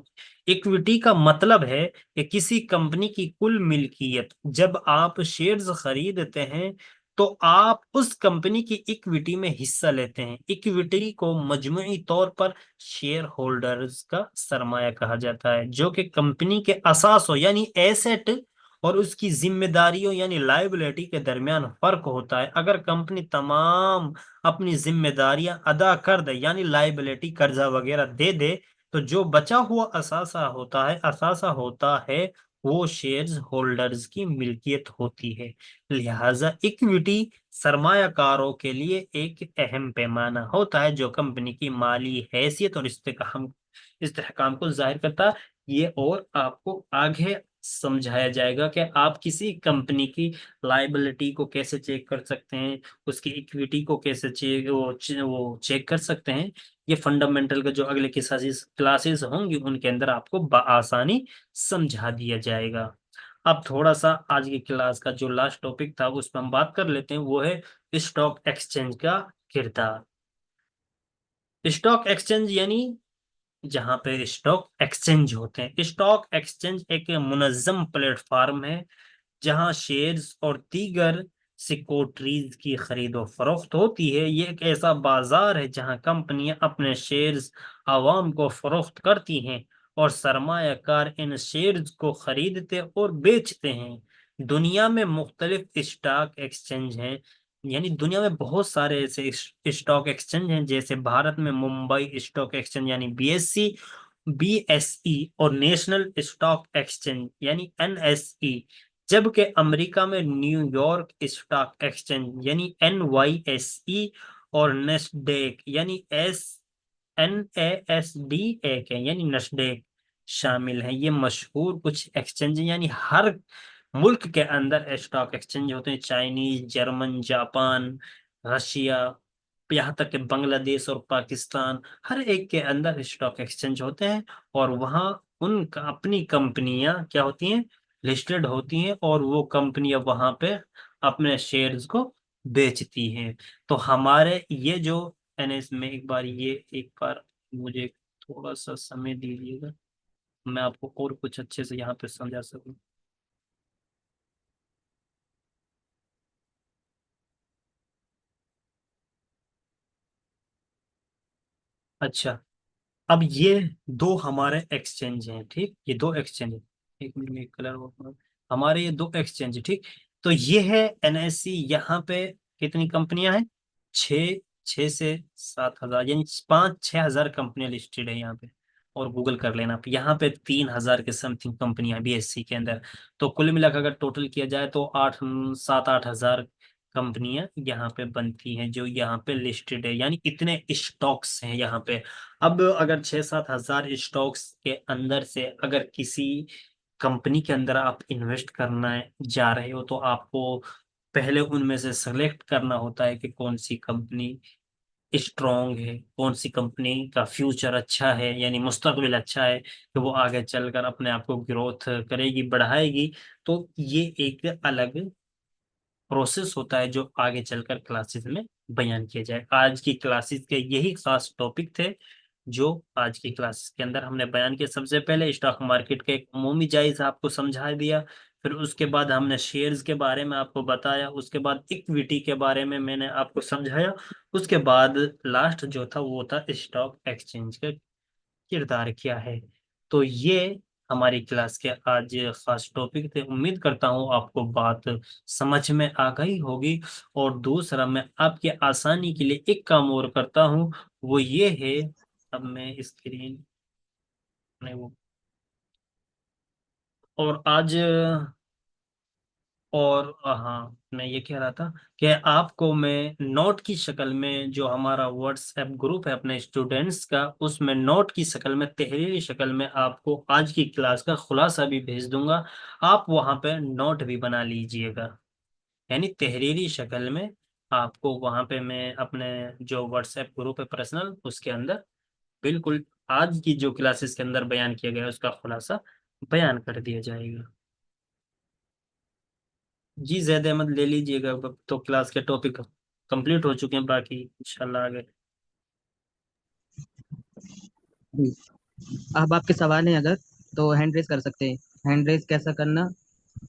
B: इक्विटी का मतलब है कि किसी कंपनी की कुल मिल्कियत, जब आप शेयर्स खरीदते हैं तो आप उस कंपनी की इक्विटी में हिस्सा लेते हैं। इक्विटी को मजमूई तौर पर शेयर होल्डर्स का सरमाया कहा जाता है, जो कि कंपनी के असास हो, यानी एसेट, और उसकी जिम्मेदारियों यानी लायबिलिटी के दरमियान फर्क होता है। अगर कंपनी तमाम अपनी जिम्मेदारियां अदा कर दे, यानी लायबिलिटी कर्जा वगैरह दे दे, तो जो बचा हुआ असासा होता है, असासा होता है वो शेयर्स होल्डर्स की मिल्कियत होती है। लिहाजा इक्विटी सरमायाकारों के लिए एक अहम पैमाना होता है, जो कंपनी की माली हैसियत और इस्तेकाम को जाहिर करता है। ये और आपको आगे समझाया जाएगा कि आप किसी कंपनी की लाइबिलिटी को कैसे चेक कर सकते हैं, उसकी इक्विटी को कैसे वो चेक कर सकते हैं। ये फंडामेंटल का जो अगले क्लासेस क्लासेस होंगी उनके अंदर आपको आसानी समझा दिया जाएगा। अब थोड़ा सा आज की क्लास का जो लास्ट टॉपिक था उस पर हम बात कर लेते हैं, वो है स्टॉक एक्सचेंज का किरदार। स्टॉक एक्सचेंज यानी जहां पे स्टॉक एक्सचेंज होते हैं। स्टॉक एक्सचेंज एक मुनज़्ज़म प्लेटफॉर्म है जहां शेयर्स और दीगर सिक्योरिटीज की खरीद और फरोख्त होती है। ये एक ऐसा बाजार है जहां कंपनियां अपने शेयर्स आवाम को फरोख्त करती हैं और सरमायाकार इन शेयर्स को खरीदते और बेचते हैं। दुनिया में मुख्तलिफ स्टॉक एक्सचेंज हैं, यानी दुनिया में बहुत सारे ऐसे स्टॉक एक्सचेंज हैं, जैसे भारत में मुंबई स्टॉक एक्सचेंज यानी बीएससी, बीएसई और नेशनल स्टॉक एक्सचेंज यानी एनएसई। जबकि अमेरिका में न्यूयॉर्क स्टॉक एक्सचेंज यानी एनवाईएसई और नेस्डेक यानी NASDAQ है यानी नस्डेक शामिल है। ये मशहूर कुछ एक्सचेंज यानी हर मुल्क के अंदर स्टॉक एक्सचेंज होते हैं। चाइनीज, जर्मन, जापान, रशिया, यहाँ तक कि बांग्लादेश और पाकिस्तान, हर एक के अंदर स्टॉक एक्सचेंज होते हैं। और वहाँ अपनी कंपनियां क्या होती हैं, लिस्टेड होती हैं, और वो कंपनियां वहां पे अपने शेयर्स को बेचती हैं। तो हमारे ये जो एनएस में एक बार मुझे थोड़ा सा समय दीजिएगा, मैं आपको और कुछ अच्छे से यहाँ पे समझा सकूं। अच्छा, अब ये दो हमारे एक्सचेंज हैं, ठीक, ये दो एक्सचेंज है। एक मिनट में कलर हमारे ये दो एक्सचेंज, ठीक। तो ये है एनएससी। यहाँ पे कितनी कंपनियां हैं? छः, 6 से 7 हजार, यानी 5-6 हजार कंपनियां लिस्टेड है यहाँ पे। और गूगल कर लेना, यहाँ पे 3 हजार के समथिंग कंपनियां बीएससी के अंदर। तो कुल मिलाकर अगर टोटल किया जाए तो 7-8 हजार कंपनियां यहाँ पे बनती हैं जो यहाँ पे लिस्टेड है, यानी इतने स्टॉक्स हैं यहाँ पे। अब अगर 6-7 हजार स्टॉक्स के अंदर से अगर किसी कंपनी के अंदर आप इन्वेस्ट करना जा रहे हो, तो आपको पहले उनमें से सेलेक्ट करना होता है कि कौन सी कंपनी स्ट्रांग है, कौन सी कंपनी का फ्यूचर अच्छा है, यानी मुस्तकबिल अच्छा है कि वो आगे चलकर अपने आप को ग्रोथ करेगी, बढ़ाएगी। तो ये एक अलग प्रोसेस होता है जो आगे चलकर क्लासेस में बयान किया जाए। आज की क्लासेस के यही खास टॉपिक थे जो आज की क्लासेस के अंदर हमने बयान किया। सबसे पहले स्टॉक मार्केट का एक अमूमी जायजा आपको समझा दिया, फिर उसके बाद हमने शेयर्स के बारे में आपको बताया, उसके बाद इक्विटी के बारे में मैंने आपको समझाया, उसके बाद लास्ट जो था वो था स्टॉक एक्सचेंज का किरदार क्या है। तो ये हमारी क्लास के आज खास टॉपिक थे। उम्मीद करता हूँ आपको बात समझ में आ गई होगी। और दूसरा, मैं आपके आसानी के लिए एक काम और करता हूँ, वो ये है, अब मैं स्क्रीन में वो, और आज, और हाँ, मैं ये कह रहा था कि आपको मैं नोट की शक्ल में, जो हमारा व्हाट्सएप ग्रुप है अपने स्टूडेंट्स का, उसमें नोट की शक्ल में, तहरीरी शक्ल में आपको आज की क्लास का खुलासा भी भेज दूंगा। आप वहाँ पे नोट भी बना लीजिएगा, यानी तहरीरी शक्ल में आपको वहाँ पे मैं अपने जो व्हाट्सएप ग्रुप है पर्सनल, उसके अंदर बिल्कुल आज की जो क्लासेस के अंदर बयान किया गया है उसका खुलासा बयान कर दिया जाएगा। जी जैद अहमद ले लीजिएगा। अब तो क्लास के टॉपिक कंप्लीट हो चुके हैं, बाकी इंशाल्लाह आगे।
A: अब आपके सवाल है अगर, तो हैंड रेज कर सकते हैं। हैंड रेज कैसा करना,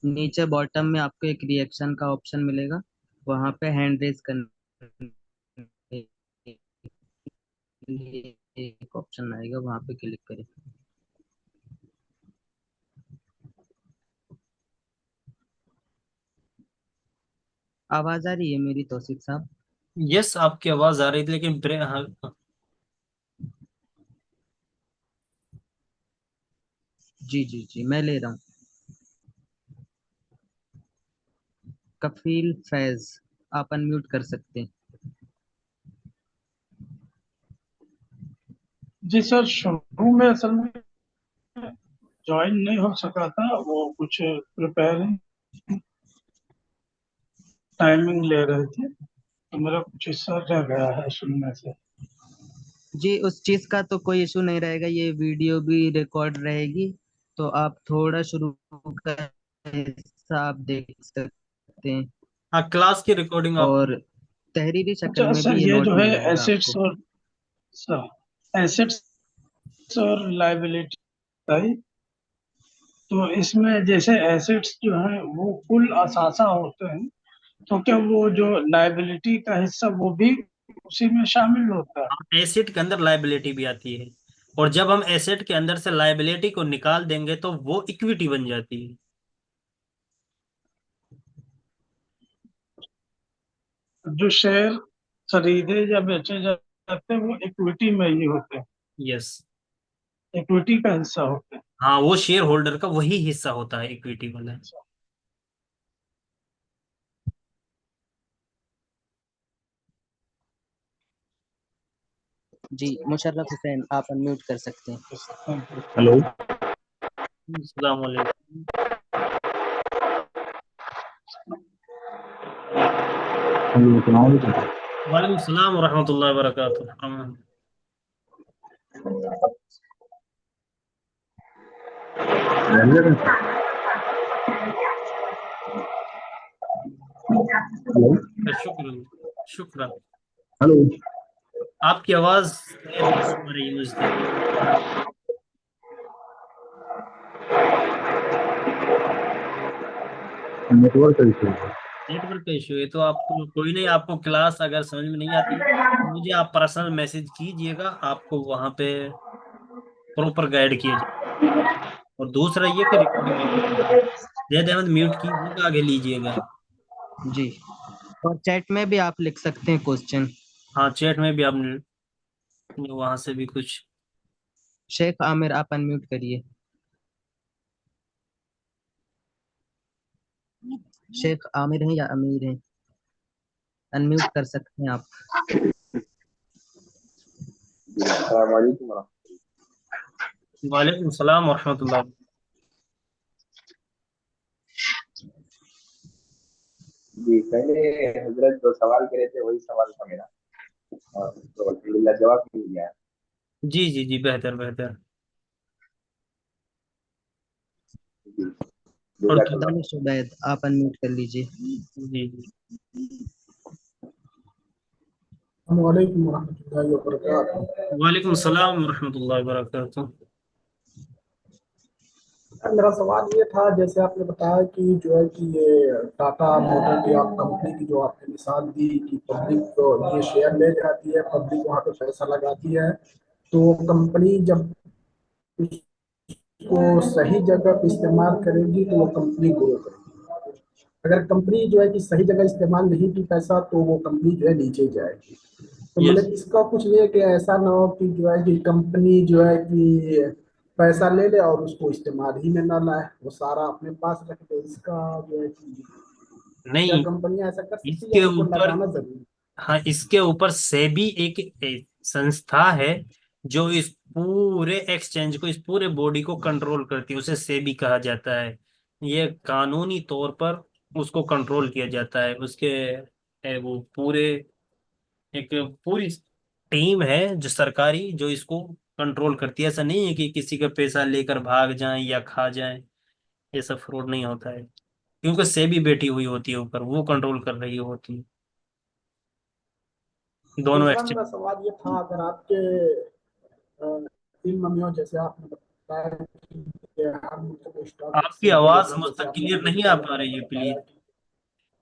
A: नीचे बॉटम में आपको एक रिएक्शन का ऑप्शन मिलेगा, वहां पे हैंड रेज करने के लिए एक ऑप्शन आएगा, वहां पे क्लिक करें। आवाज आ रही है मेरी तौसीफ साहब?
B: यस, आपकी आवाज आ रही थी लेकिन हाँ।
A: जी जी जी, मैं ले रहा हूँ। कफील फैज, आप अनम्यूट कर सकते हैं।
C: जी सर, शुरू में असल में ज्वाइन नहीं हो सका था, वो कुछ प्रिपेयरिंग टाइमिंग ले रहे थे, तो मेरा कुछ हिस्सा रह गया है सुनने से।
A: जी, उस चीज का तो कोई इशू नहीं रहेगा, ये वीडियो भी रिकॉर्ड रहेगी, तो आप थोड़ा शुरू का हिस्सा आप देख सकते हैं।
B: हाँ, क्लास की रिकॉर्डिंग आप।
A: और तहरीरी शक्ल
C: अच्छा
A: में
C: सर,
A: भी ये
C: ये
A: नोट
C: जो है
A: मिल जाएगा
C: एसेट्स
A: आपको।
C: और सर एसेट्स और लाइबिलिटी, तो इसमें जैसे एसेट्स जो है वो कुल असासा होते हैं, तो क्या वो जो लाइबिलिटी का हिस्सा वो भी उसी में शामिल होता है?
B: एसेट के अंदर लायबिलिटी भी आती है, और जब हम एसेट के अंदर से लायबिलिटी को निकाल देंगे तो वो इक्विटी बन जाती है।
C: जो शेयर खरीदे या बेचे जाते हैं वो इक्विटी में ही होते हैं,
B: यस।
C: इक्विटी का हिस्सा होते हैं।
B: हाँ, वो शेयर होल्डर का वही हिस्सा होता है, इक्विटी वाला।
A: जी, मुशर्रफ हुसैन, आप अनम्यूट कर सकते हैं।
C: Thank you.
D: हेलो।
B: अस्सलाम वालेकुम।
D: हेलो, अस्सलाम वालेकुम।
B: वालेकुम सलाम रहमतुल्लाहि व बरकातुहू।
D: हेलो।
B: शुक्र। शुक्र।
D: हेलो।
B: आपकी आवाज क्लियर नहीं आ रही है मुझ तक।
D: नेटवर्क इशू है।
B: नेटवर्क का इशू है तो आपको कोई नहीं, आपको क्लास अगर समझ में नहीं आती मुझे आप पर्सनल मैसेज कीजिएगा, आपको वहां पे प्रॉपर गाइड किया जाए। और दूसरा ये कि रिकॉर्डिंग आपको जैद अहमद म्यूट कीजिएगा, आगे लीजिएगा।
A: जी, और चैट में भी आप लिख सकते हैं क्वेश्चन।
B: हाँ, चैट में भी आप वहां से भी कुछ।
A: शेख आमिर, आप अनम्यूट करिए। शेख आमिर हैं या अमीर हैं? अनम्यूट कर सकते हैं आप।
D: अस्सलाम वालेकुम
B: वालेकुम सलाम वरहमतुल्लाह।
D: जी, पहले हजरत जो सवाल करे थे वही सवाल था मेरा, और तो अल्हम्दुलिल्लाह जवाब मिल गया।
B: जी जी जी, बेहतर बेहतर।
D: जी,
A: और
D: जज़ाकल्लाह।
A: दानिश उबैद, आप अनम्यूट कर लीजिए।
B: जी जी।
E: वालेकुम रहमतुल्लाहि व बरकातहू।
B: वालेकुम सलाम वरहमतुल्लाहि वबरकातुहू।
E: मेरा सवाल ये था, जैसे आपने बताया कि जो है कि ये टाटा मोटर की आप कंपनी की जो आपने मिसाल दी कि पब्लिक को ये शेयर ले जाती है, पब्लिक वहाँ पे पैसा लगाती है, तो कंपनी जब उसको सही जगह पे इस्तेमाल करेगी तो वो कंपनी ग्रो करेगी। अगर कंपनी जो है कि सही जगह इस्तेमाल नहीं की पैसा, तो वो कंपनी जो है नीचे जाएगी। तो
B: यस।
E: मतलब इसका कुछ ये कि ऐसा ना हो कि जो है कि कंपनी जो है कि पैसा ले ले और उसको इस्तेमाल ही में ना लाए, वो सारा अपने पास रख दे। इसका जो है कि क्या
B: नहीं,
E: कंपनियां ऐसा कर सकती है या
B: इसके
E: उसको
B: ऊपर,
E: लगाना जरूरी
B: हाँ इसके ऊपर सेबी एक संस्था है जो इस पूरे एक्सचेंज को, इस पूरे बॉडी को कंट्रोल करती है, उसे सेबी कहा जाता है। ये कानूनी तौर पर उसको कंट्रोल किया जाता है, उसके वो पूरे एक पूरी टीम है जो सरकारी, जो इसको कंट्रोल करती है। ऐसा नहीं है कि किसी का पैसा लेकर भाग जाएं या खा जाएं, ये सब फ्रॉड नहीं होता है, क्योंकि सेबी बैठी हुई होती है ऊपर, वो कंट्रोल कर रही होती है
E: है?
B: दोनों
E: दूसरा मेरा
B: एक्सचेंज।
E: सवाल ये था, अगर आपके इल्म में हो, जैसे आपने बताया कि हर मुल्क के स्टॉक
B: आपकी
E: एक्सचेंजेस
B: आवाज
E: होते हैं,
B: मुझ
E: जैसे
B: तक
E: आपने
B: क्लियर नहीं आ
E: अमेरिका
B: पा
E: में
B: रही है,
E: बताया
B: प्लीज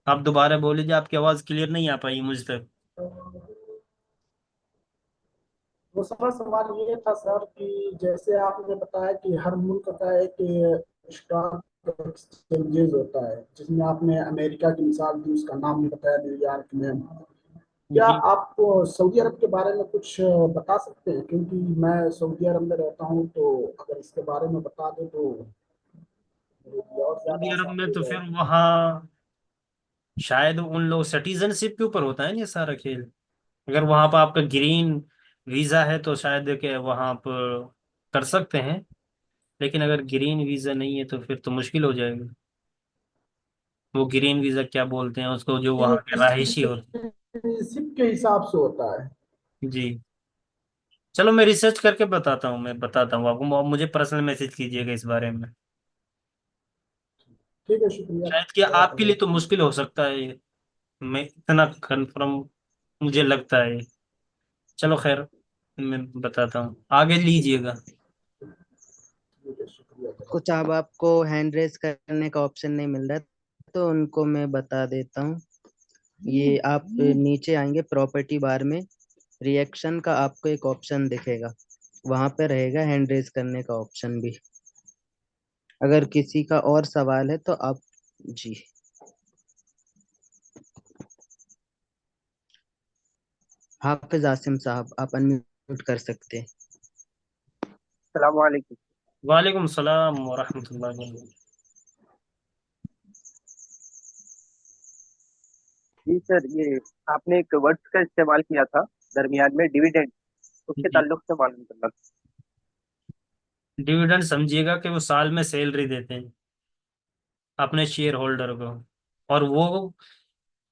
B: आप दोबारा बोल लीजिए, आपकी आवाज क्लियर नहीं आ पाई मुझ तक।
E: दूसरा सवाल ये था सर कि जैसे आपने बताया कि हर मुल्क का एक स्टॉक एक्सचेंजेस होता है, जिसमें आपने अमेरिका की मिसाल दी, उसका नाम नहीं बताया, न्यूयॉर्क में। क्या
B: जी
E: आप सऊदी अरब के बारे में कुछ बता सकते हैं? क्योंकि मैं सऊदी अरब में रहता हूँ, तो अगर इसके बारे में बता दें तो मेरे लिए और
B: सऊदी
E: ज्यादा
B: अरब
E: आसान
B: में
E: हो
B: तो फिर
E: जाएगा।
B: वहाँ शायद उन लोग सिटीजनशिप के ऊपर होता है ना ये सारा खेल। अगर वहां पर आपका ग्रीन वीजा है तो शायद के वहां आप कर सकते हैं। लेकिन अगर ग्रीन वीजा नहीं है तो फिर तो मुश्किल हो जाएगा। वो ग्रीन वीजा क्या बोलते हैं उसको, जो वहाँ के रहायशी होते
E: सिटीजनशिप के हिसाब से होता है।
B: हैं। जी, चलो मैं रिसर्च करके बताता हूँ, मैं बताता हूँ आपको, आप मुझे पर्सनल मैसेज कीजिएगा इस बारे में।
E: ठीक है, शुक्रिया।
B: शायद कि आपके लिए तो मुश्किल हो सकता है ये, मैं इतना कंफर्म मुझे लगता है। चलो खैर, मैं बताता हूँ, आगे लीजिएगा।
E: ठीक है, शुक्रिया जनाब।
A: कुछ अब आपको हैंड रेस करने का ऑप्शन नहीं मिल रहा है, तो उनको मैं बता देता हूँ। ये आप नीचे आएंगे प्रॉपर्टी बार में, रिएक्शन का आपको एक ऑप्शन दिखेगा, वहां पे रहेगा हैंड रेस करने का ऑप्शन भी। अगर किसी का और सवाल है तो आप, जी हाफिज आसिम साहब, आप अनम्यूट कर सकते हैं।
D: सलाम वालेकुम।
B: वालेकुम सलाम वरहमतुल्लाहि वबरकातुहू।
D: जी सर, ये आपने एक वर्ड का इस्तेमाल किया था दरमियान में, डिविडेंड, उसके
B: जी,
D: ताल्लुक से मालूम करना था।
B: डिविडेंड समझिएगा कि वो साल में सैलरी देते हैं अपने शेयर होल्डर को, और वो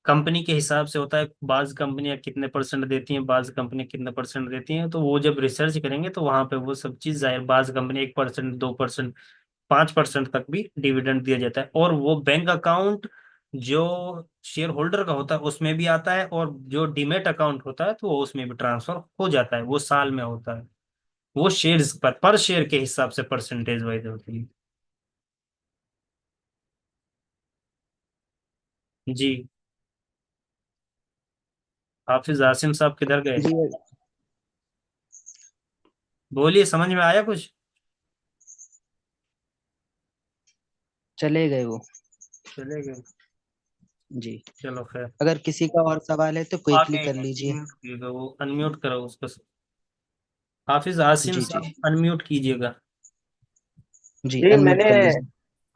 B: कंपनी के हिसाब से होता है। बाज कंपनियां कितने परसेंट देती हैं, बाज कंपनी कितने परसेंट देती हैं, तो वो जब रिसर्च करेंगे तो वहां पे वो सब चीज जाहिर, बाज कंपनी 1%, 2%, 5% तक भी डिविडेंड दिया जाता है। और वो बैंक अकाउंट जो शेयर होल्डर का होता है उसमें भी आता है, और जो डीमेट अकाउंट होता है तो वो उसमें भी ट्रांसफर हो जाता है, वो साल में होता है। वो शेयर्स पर शेयर के हिसाब से परसेंटेज वाइज होती है। जी, हाफिज आसिम साहब किधर गए?
A: जी
B: बोलिए, समझ में आया कुछ?
A: चले गए वो।
B: चले गए?
A: जी,
B: चलो खैर,
A: अगर किसी का और सवाल है तो क्विकली
B: आगे
A: कर लीजिए।
B: अनम्यूट कीजिएगा, वो अनम्यूट करो उसको। हाफिज आसिम
A: जी जी
B: साहब अनम्यूट कीजिएगा।
A: जी,
D: जी,
A: अनम्यूट
D: मैंने
A: कर लीजिए।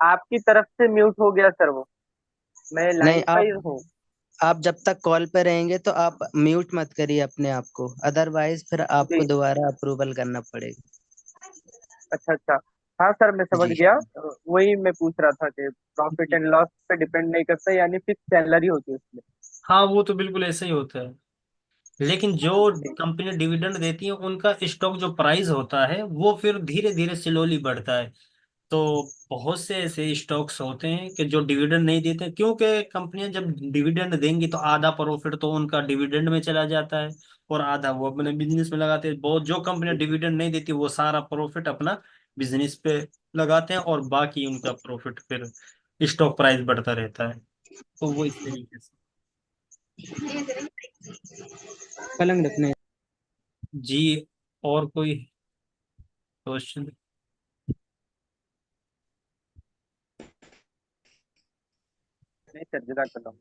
D: आपकी तरफ से म्यूट हो गया सर, वो मैं
A: नहीं,
D: लाइन पर हूँ।
A: आप जब तक कॉल पे रहेंगे तो आप म्यूट मत करिए अपने आप को, अदरवाइज फिर आपको
D: जी,
A: दोबारा अप्रूवल करना पड़ेगा।
D: अच्छा अच्छा। हाँ सर, मैं समझ
A: जी
D: गया। वही मैं पूछ रहा था कि प्रॉफिट एंड लॉस पे डिपेंड नहीं करता, यानी फिक्स सैलरी होती है उसमें।
B: हाँ, वो तो बिल्कुल ऐसा ही होता है। लेकिन जो
D: जी
B: कंपनी डिविडेंड देती है उनका स्टॉक जो प्राइस होता है वो फिर धीरे धीरे स्लोली बढ़ता है। तो बहुत से ऐसे स्टॉक्स होते हैं कि जो डिविडेंड नहीं देते, क्योंकि कंपनियां जब डिविडेंड देंगी तो आधा प्रॉफिट तो उनका डिविडेंड में चला जाता है, और आधा वो अपने बिजनेस में लगाते हैं। बहुत जो कंपनियां डिविडेंड नहीं देती वो सारा प्रॉफिट अपना बिजनेस पे लगाते हैं, और बाकी उनका प्रॉफिट फिर स्टॉक प्राइस बढ़ता रहता है। तो वो इस तरीके से।
A: पलंग रखने।
B: जी, और कोई क्वेश्चन?
D: नहीं सर, जज़ाकल्लाह।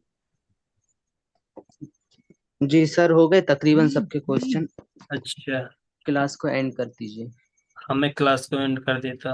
A: जी सर, हो गए तकरीबन सबके क्वेश्चन।
B: अच्छा,
A: क्लास को एंड कर दीजिए।
B: हमें क्लास को एंड कर देता